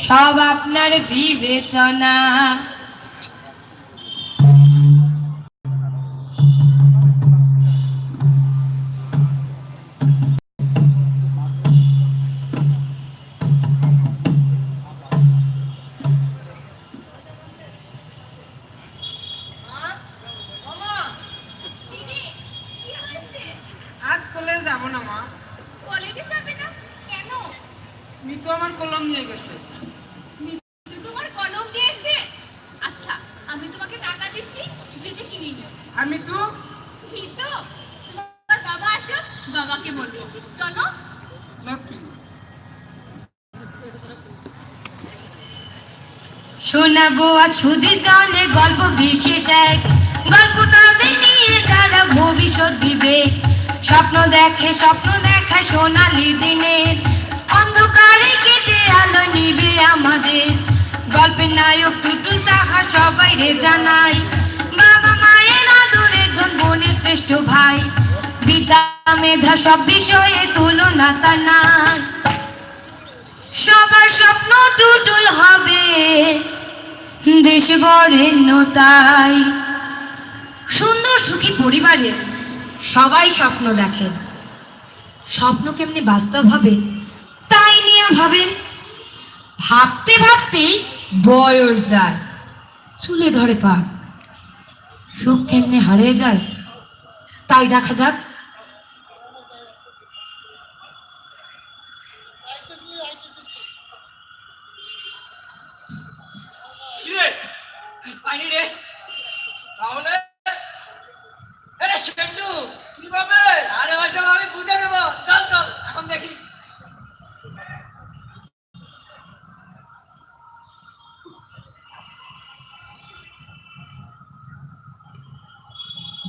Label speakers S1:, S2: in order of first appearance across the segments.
S1: সব আপনার বিবেচনা।
S2: আজ কলেজ যাব না মা।
S3: কলেজে যাবে না কেন?
S2: মিতু আমার কলম নিয়ে গেছে।
S3: মিতু তোমার কলম দিয়েছে? আচ্ছা, আমি তোমাকে টাকা দিচ্ছি, যেতে কিনে নিও।
S2: আর মিতু?
S3: মিতু, তোমার বাবা আসো, বাবাকে বলবো। চলো।
S2: লক্ষ্মী।
S1: শোনাবো আজ সুধী জনে গল্প বিশেষ এক, গল্প তাদের নিয়ে যারা ভবিষ্যৎ দিবে। স্বপ্ন দেখে স্বপ্ন দেখা সোনালি দিনের, অন্ধকারে কেটে আলো নিবে আমাদের। গল্পের নায়ক টুটুল তাহার সবাই রে জানাই, বাবা মায়ের আদরের ধন বোনের শ্রেষ্ঠ ভাই। বিদ্যা মেধা সব বিষয়ে তুলনা তার নাই, সবার স্বপ্ন টুটুল হবে দেশ বরেণ্যতাই। সুন্দর সুখী পরিবারে সবাই স্বপ্ন দেখেন, স্বপ্ন কেমনি বাস্তব হবে তাই নিয়ে ভাবেন। ভাবতে ভাবতেই বয়স যায়, চুলে ধরে পাক, সুখ কেমনে হারিয়ে যায় তাই দেখা যাক।
S2: পানি রে। তাহলে আরে সেন্টু কিভাবে? আরে ওসব আমি বুঝে নেব। চল চল এখন দেখি।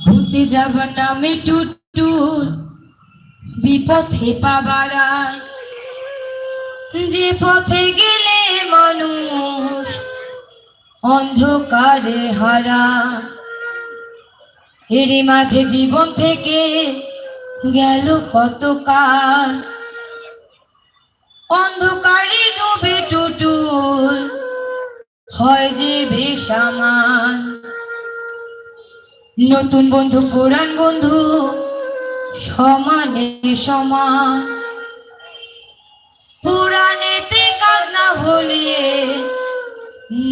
S1: ঘুরতে যাবার নামে টুটুল বিপথে পাবারায়, যে পথে গেলে মানুষ অন্ধকারে হারা। এরই মাঝে জীবন থেকে গেল কত কাল, অন্ধকারে ডুবে টুটুল হয় যে বেসামাল। নতুন বন্ধু পুরান বন্ধু সমানে সমান, পুরানেতে কাজ না হলে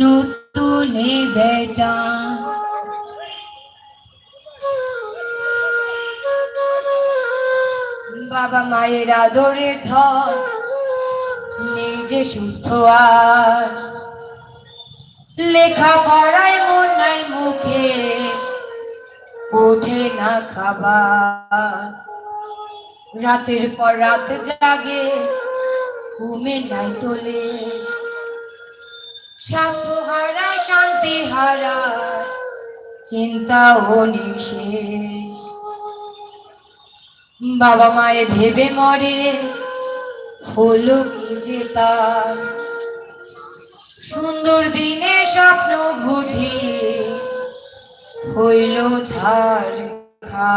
S1: নতুনে দেয় টান। বাবা মায়ের আদরের ধন নিজে সুস্থ আর, লেখাপড়ায় মন নাই মুখে ওঠে না খাবার। রাতের পর রাত জাগে ঘুমে নাই তোলে, স্বাস্থ্য হারা শান্তি হারা চিন্তা ও নিশেষ। বাবা মায়ে ভেবে মরে হলো কি যে তার, সুন্দর দিনের স্বপ্ন বুঝি হইল ছাড় খা।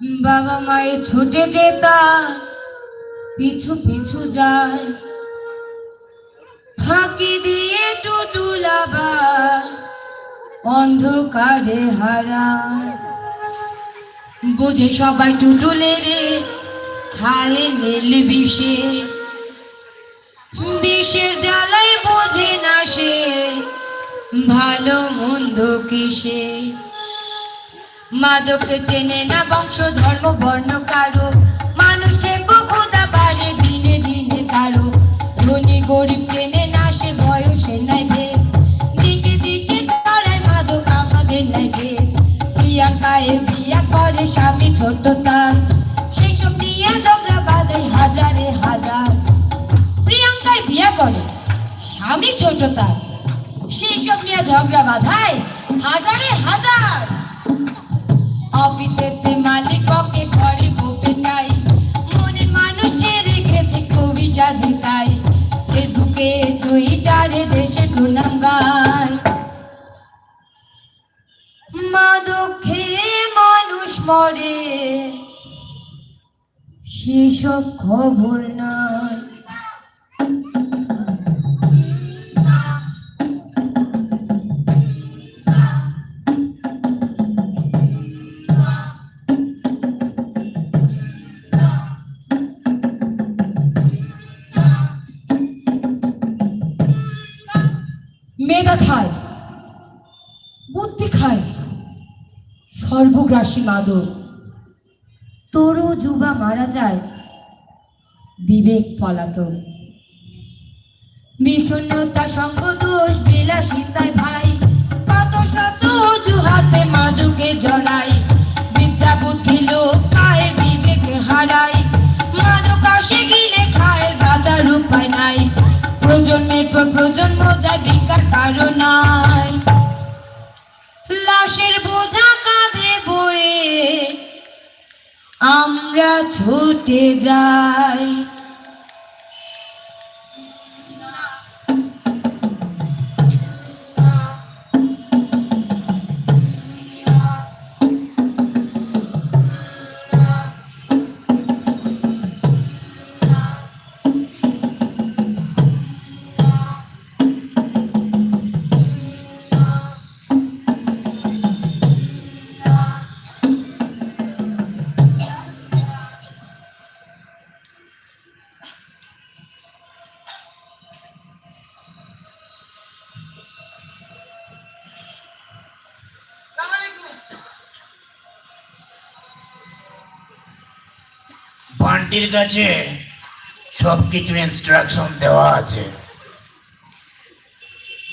S1: বাবা মায়ে ছুটে যেতাম পিছু পিছু যায়, ফাঁকি দিয়ে টুটুল আবার অন্ধকারে হারায়। বুঝে সবাই টুটুলের খায় নীল বিষে, বিষের জ্বালাই বোঝে না সে ভালো মন্দ কিসে। মাদককে চেনে না বংশ ধর্ম বর্ণ কারো, মানুষকে খোদা বাড়ে দিনে দিনে কারো। ধনী গরিব চেনে না সে বয়সে নাই ভেদ, দিকে দিকে ছড়ায় মাদক আমাদের নাই ভেদ। প্রিয়াঙ্কায় বিয়া করে স্বামী ছোট তার, সেই সব নিয়ে ঝগড়া বাঁধে হাজারে হাজার। প্রিয়াঙ্কায় বিয়া করে স্বামী ছোট তার, সেই সব নিয়ে ঝগড়া বাঁধায় হাজারে হাজার। অফিসেতে মালিক বকে ঘরে বউকে তাই, মনে মানুষে রেখেছে কবি সাজে তাই। ফেসবুকে টুইটারে দেশে গুনাম গায়, মাদক খেয়ে মানুষ মরে সেসব খবর নাই। মেধা খায়, বুদ্ধি খায়, সর্বগ্রাসী মাদক। তরু যুবা মারা যায়, বিবেক পলাতক। বিষণ্ণতা সঙ্গ দোষ বিলাসিতায় ভাই, কত শত অজুহাতে মাদকে জড়াই। বিদ্যা বুদ্ধি লোক খায় বিবেকে হারায়, মাদক আসে গিলে খায় বাঁচার উপায় নাই। প্রজন্মের পর প্রজন্ম যায় বিকার কারণ নাই, লাশের বোঝা কাঁধে বয়ে আমরা ছুটে যাই।
S4: বান্টির কাছে সবকিছু ইনস্ট্রাকশন দেওয়া আছে,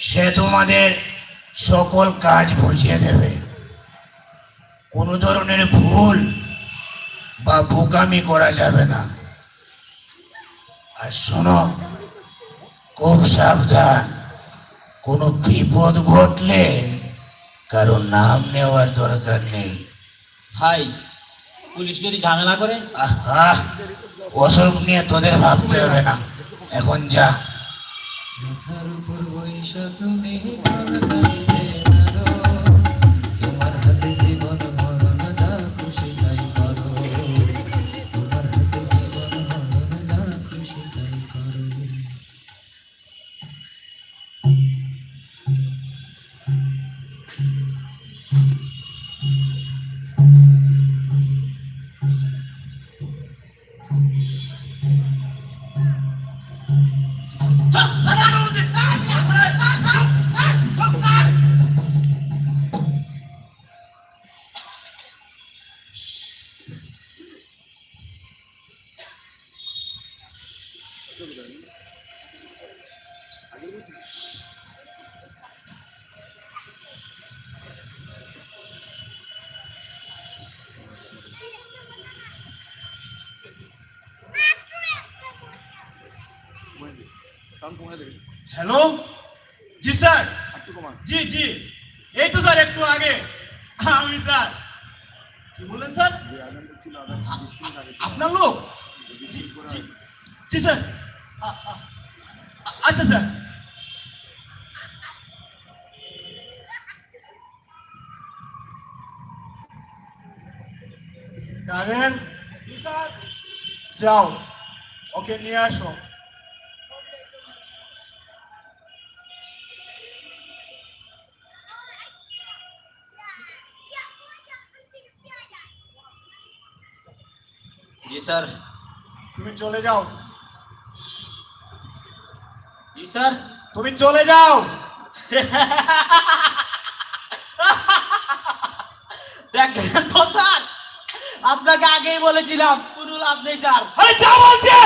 S4: সে তোমাদের সকল কাজ বুঝিয়ে দেবে। কোনো ধরনের ভুল বা বোকামি করা যাবে না। আর শোনো, খুব সাবধান, কোনো বিপদ ঘটলে কারো নাম নেওয়ার দরকার নেই।
S2: ভাই, পুলিশ যদি ঝামেলা করে?
S4: আহা, ওসব নিয়ে তোদের ভাবতে হবে না, এখন যা।
S5: মাথার উপর বৈশা তুমি কলকালিতে নারো, তোমার হাতে জীবন মরণ যা খুশি তাই করো, তোমার হাতে জীবন মরণ যা খুশি তাই করো।
S4: হ্যালো, জি স্যার, জি জি, এই তো স্যার একটু আগে আমি। স্যার কি বললেন স্যার? আপনার লোক? জি জি জি স্যার, আচ্ছা স্যার। কাদের যাও ওকে নিয়ে আসো।
S2: জি স্যার।
S4: তুমি চলে যাও,
S2: জি স্যার।
S4: তুমি চলে যাও।
S2: দেখেন তো স্যার, আপনাকে আগেই বলেছিলাম কোনো লাভ নেই স্যার।
S4: আরে যা বলছে।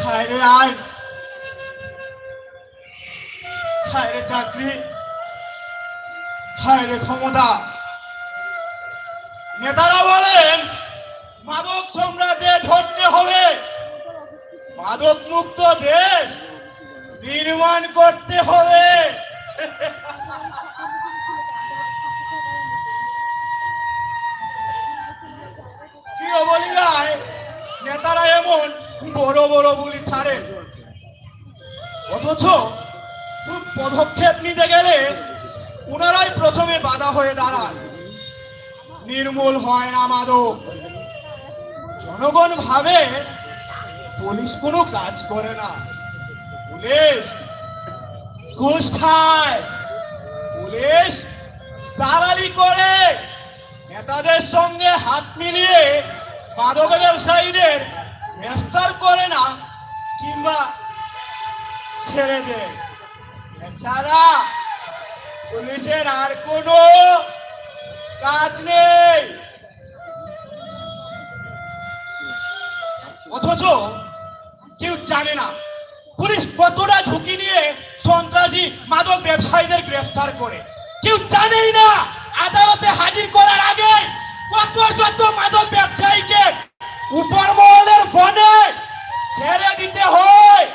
S4: হায় রে আয়, হায় রে চাকরি, হায় রে ক্ষমতা। নেতারা বলেন মাদক সম্রাটদের ধরতে হবে, মাদক মুক্ত দেশ নির্মাণ করতে হবে। কি বলি রায়, নেতারা এমন বড় বড় বুলি ছাড়েন, অথচ পদক্ষেপ নিতে গেলে ওনারাই প্রথমে বাধা হয়ে দাঁড়ান। নির্মূল হয় না মাদক। জনগণ ভাবে পুলিশ কোনো কাজ করে না, পুলিশ ঘুষ খায়, পুলিশ দালালি করে, নেতাদের সঙ্গে হাত মিলিয়ে মাদক ব্যবসায়ীদের গ্রেফতার করে না কিংবা ছেড়ে দেয়। এছাড়া পুলিশের আর কোনো কাজ নেই। অথচ কেউ জানে না পুলিশ কতটা ঝুঁকি নিয়ে সন্ত্রাসী মাদক ব্যবসায়ীদের গ্রেফতার করে। কেউ জানেই না আদালতে হাজির করার আগে কত শত মাদক ব্যবসায়ীকে উপর মহলের ফোনে ছেড়ে দিতে হয়।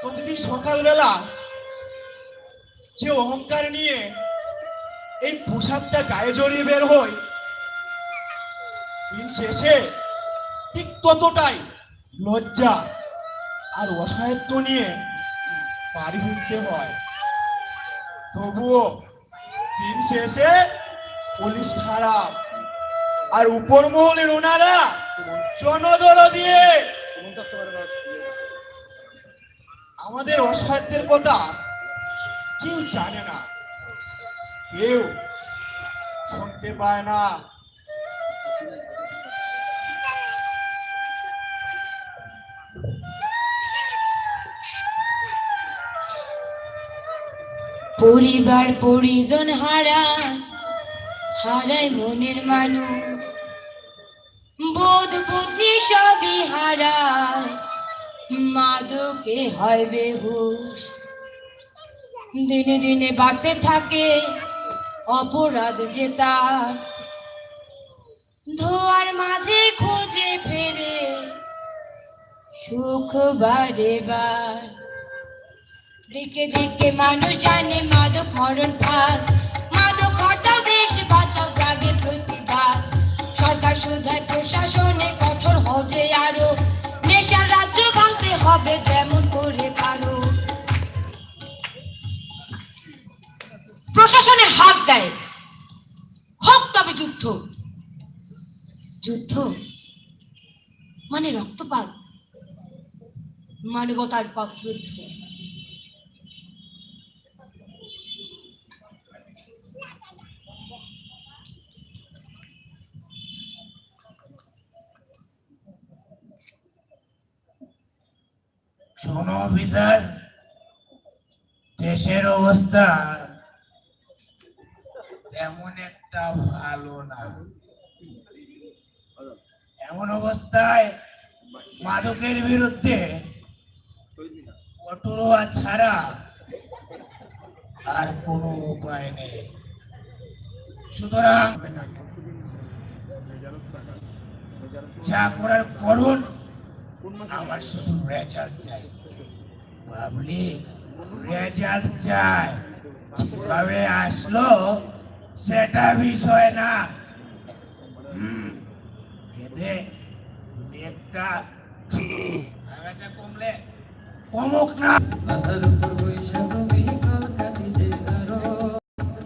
S4: প্রতিদিন সকালবেলা যে অহংকার নিয়ে এই পোশাকটা গায়ে জড়িয়ে বের হই, দিন শেষে ঠিক ততটাই লজ্জা আর অসহায়ত্ব নিয়ে বাড়ি ফিরতে হয়। তবুও দিন শেষে পুলিশ খারাপ আর উপর মহলের ওনারা জনদল দিয়ে আমাদের অসহায়ত্বের কথা কেউ জানে না, কেউ শুনতে পায় না।
S1: পরিবার পরিজন হারায় মনের মানুষ, বোধ বুদ্ধি সবই হারায়, মাদকে হয় বেহুশ। দিনে দিনে বাড়তে থাকে অপরাধ যে তার, ধোয়ার মাঝে খোঁজে ফেরে সুখ বারে বার। দিকে দিকে মানুষ জানে মাদক মরণ ফাঁদ, মাদক হটাও দেশ বাঁচাও জাগে প্রতিবাদ। সরকার শুধায় প্রশাসনে কঠোর হজে আরো, নেশার রাজ্য ভাঙতে হবে যেমন করে পারো। প্রশাসনে হাত দেয়, হোক তবে যুদ্ধ। যুদ্ধ মানে রক্তপাত, মানবতার পথরুদ্ধ।
S6: শোনো অফিসার, দেশের অবস্থা তেমন একটা ভালো না। এমন অবস্থায় মাদকের বিরুদ্ধে কঠোর হওয়া ছাড়া আর কোনো উপায় নেই। সুতরাং যা করার করুন, আমার শুধু রেজাল্ট চাই। ভাবলি রেজাল্ট চাই, কিভাবে আসলো সেটা বিষয় না। এতে একটা আগাছা কমলে কমুক না।
S5: মাথার উপর বৈশা তুমি কলকাতি যে গারো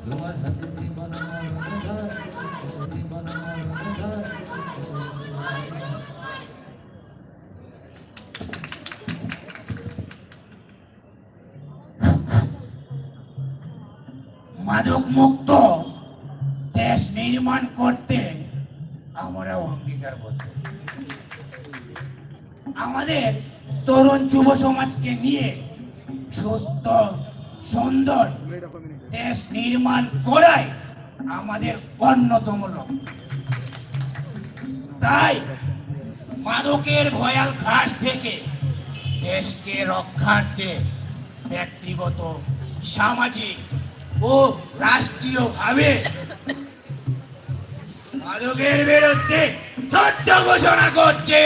S5: তোমার হাতে জীবন মরণ ধার জীবন মরণ ধার
S6: মাদক মুক্ত দেশ নির্মাণ করতে আমরা অঙ্গীকার করতে, আমাদের তরুণ যুব সমাজকে নিয়ে সুস্থ সুন্দর দেশ নির্মাণ করাই আমাদের অন্যতম লক্ষ্য। তাই মাদকের ভয়াল ঘাস থেকে দেশকে রক্ষার্থে ব্যক্তিগত, সামাজিক ও রাষ্ট্রীয়ভাবে মাদকের বিরুদ্ধে তথ্য ঘোষণা করছে।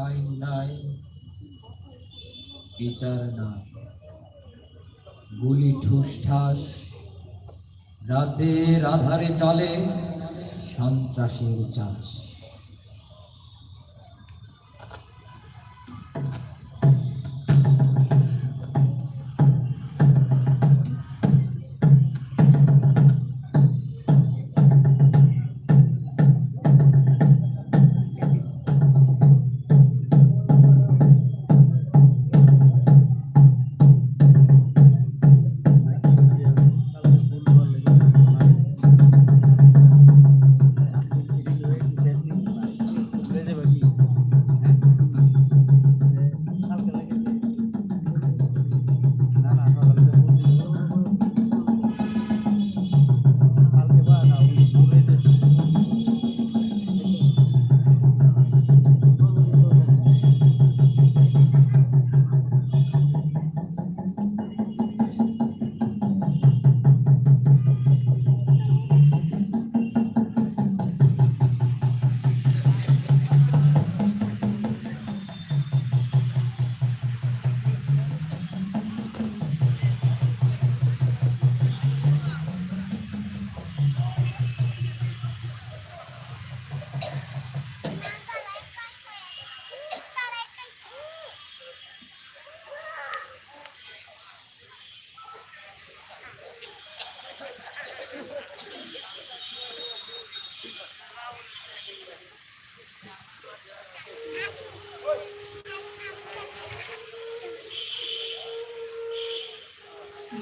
S5: আইন নাই, বিচার নাই, গুলি ঠুস ঠাস, রাতের আধারে চলে সন্ত্রাসের চাষ।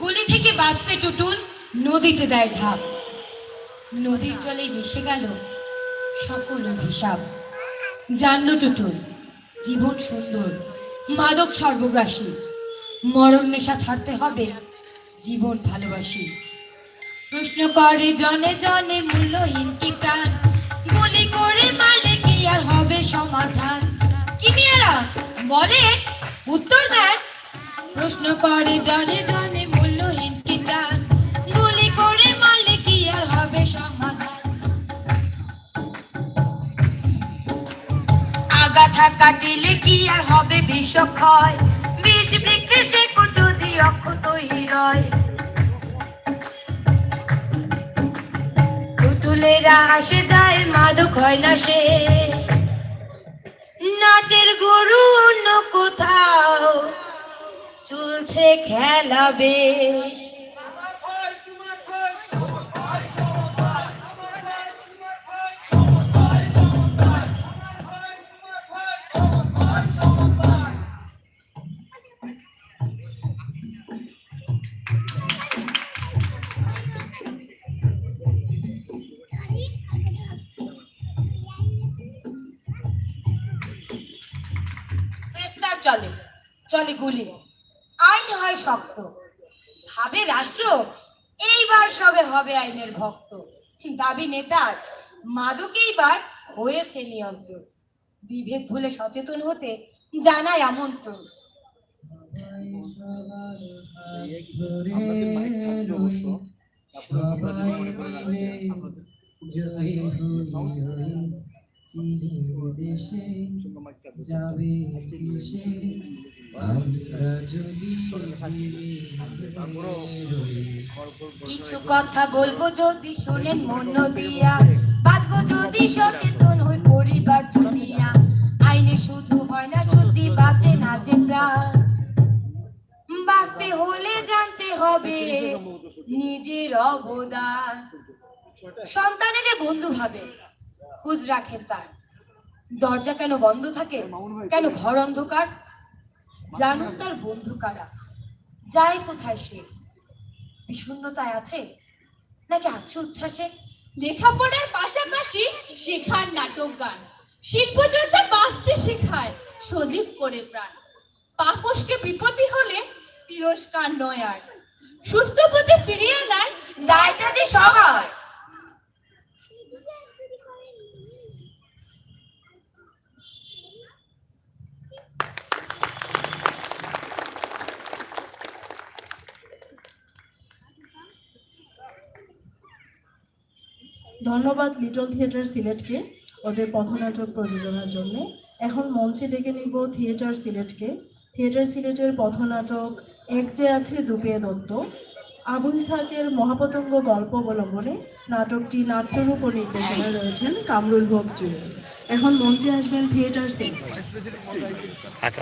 S1: গুলি থেকে বাঁচতে টুটুল নদীতে দেয় ঝাঁপ, নদীর জলে মিশে গেল সকল অভিশাপ। জানলো টুটুল জীবন সুন্দর, মাদক সর্বগ্রাসী, মরণ নেশা ছাড়তে হবে, জীবন ভালোবাসি। প্রশ্ন করে জনে জনে মূল্যহীন কি প্রাণ, গুলি করে মারলে কি আর হবে সমাধান? কি মেয়েরা বলে উত্তর দেন, প্রশ্ন করে জনে জনে মূল্যহীন কি প্রাণ, গুলি করে মারলে কি আর হবে সমাধান? আগাছা কাটিলে কি আর হবে বিষক্ষয়, বিষ বৃক্ষে শেকড় যদি অক্ষত হিরয়। টুটুলেরা আসে যায় মাদক হয় না সে, নাটের গরু অন্য কোথাও চলছে খেলা বেশ। চলে, চলে গুলি, আইন হয় শক্ত। ভাবে রাষ্ট্র এইবার সবে হবে আইনের ভক্ত। দাবি নেতার মাদক এইবার হয়েছে নিয়ন্ত্রণ। বিভেদ ভুলে সচেতন হতে জানায় আমন্ত্রণ।
S5: সবার হাত ধরে রই, সবাই মিলে জয় হই হই, চির দেশে যাবে কিসে আমরা যদি ঘিরে রই।
S1: কিছু কথা বলবো যদি শোনেন মন দিয়া, বাঁচবো যদি সচেতন হই পরিবার জুড়িয়া। আইনে শুধু হয় না শুদ্ধি, বাঁচে না যে প্রাণ। বাঁচতে হলে জানতে হবে নিজের অবদান। সন্তানের বন্ধু ভাবে খোঁজ রাখেন তার, দরজা কেন বন্ধ থাকে, কেন ঘর অন্ধকার। জানুন তার বন্ধু কারা, যায় কোথায় সে, বিষণ্ণতায় আছে নাকি আছে উচ্ছ্বাসে।
S3: লেখাপড়ার পাশাপাশি শেখার নাটক গান, শিল্পচর্চা বাঁচতে শেখায় সজীব করে প্রাণ। পাফসকে বিপত্তি হলে তিরস্কার নয় আর, সুস্থ পথে ফিরিয়ে আনার
S1: দায়টা যে সবার।
S7: ধন্যবাদ লিটল থিয়েটার সিলেটকে ওদের পথনাটক প্রযোজনার জন্য। এখন মঞ্চে ডেকে নিব থিয়েটার সিলেটকে। থিয়েটার সিলেটের পথনাটক এক যে আছে দুপিয়ে দত্ত, আবু ইসহাকের মহাপতঙ্গ গল্প অবলম্বনে নাটকটি নাট্যরূপ ও নির্দেশনায় রয়েছেন কামরুল হক জুয়েল। এখন মঞ্চে আসবেন থিয়েটার সিলেট।
S8: আচ্ছা